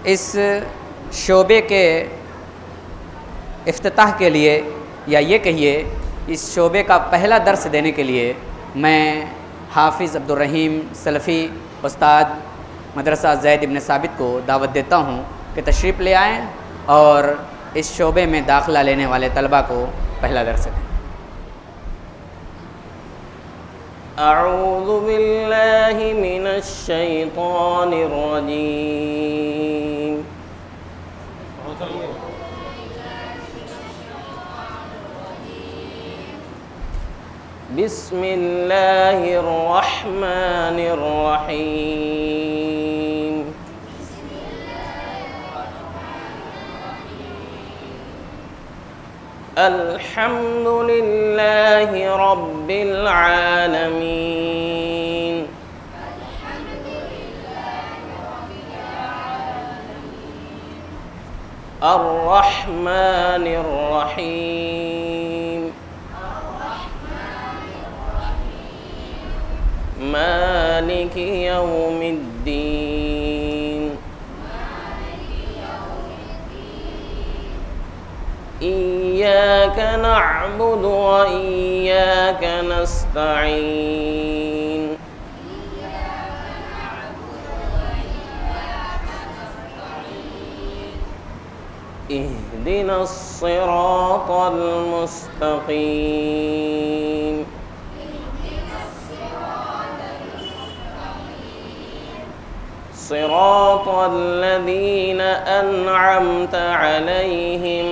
इस शोबे के इफ्तिताह के लिए, या ये कहिए इस शोबे का पहला दर्स देने के लिए, मैं हाफिज़ अब्दुर्रहीम सलफ़ी उस्ताद मदरसा ज़ैद इब्न साबित को दावत देता हूँ कि तशरीफ़ ले आएँ और इस शोबे में दाखिला लेने वाले तलबा को पहला दर्स दें। अऊज़ु बिल्लाहि मिनश शैतानिर रजीम। बिस्मिल्लाहिर रहमानिर रहीम। अल्हम्दुलिल्लाहि रब्बिल आलमीन। अर्रहमानिर रहीम। मालिकि यौमिद्दीन। इय्याक नअबुदु व इय्याक नस्तईन। इहदिनस सिरातल मुस्तकीम। सिरातल लज़ीन अनअमत अलैहिम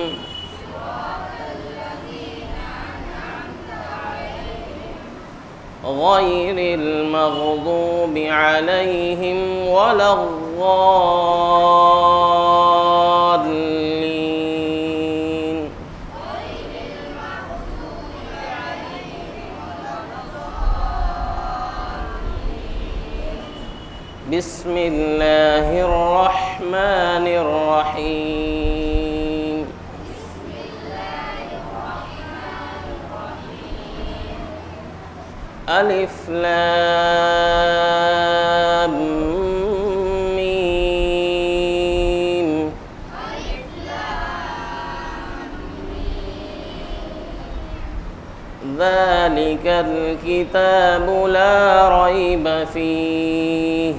गैरिल मग़दूबि अलैहिम वलद्दाल्लीन। बिस्मिल्लाहिर रहमानिर रहीम। अलिफ लाम मीम। ज़ालिकल किताबु ला रैब फीह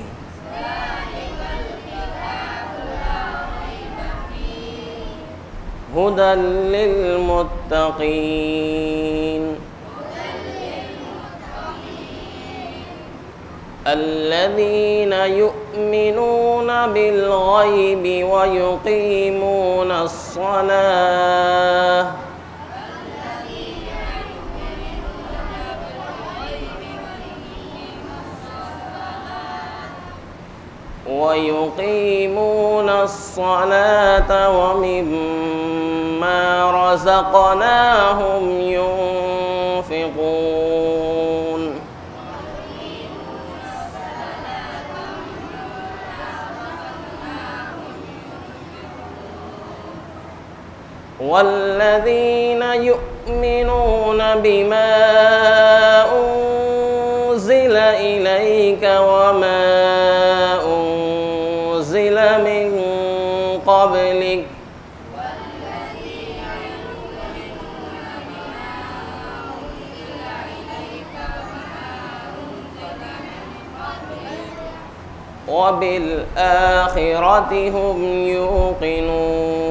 हुदल लिल मुत्तक़ीन। الذين يؤمنون بالغيب ويقيمون الصلاة ومما رزقناهم ينفقون والذين يؤمنون بما أنزل إليك وما أنزل من قبلك وبالآخرة هم يوقنون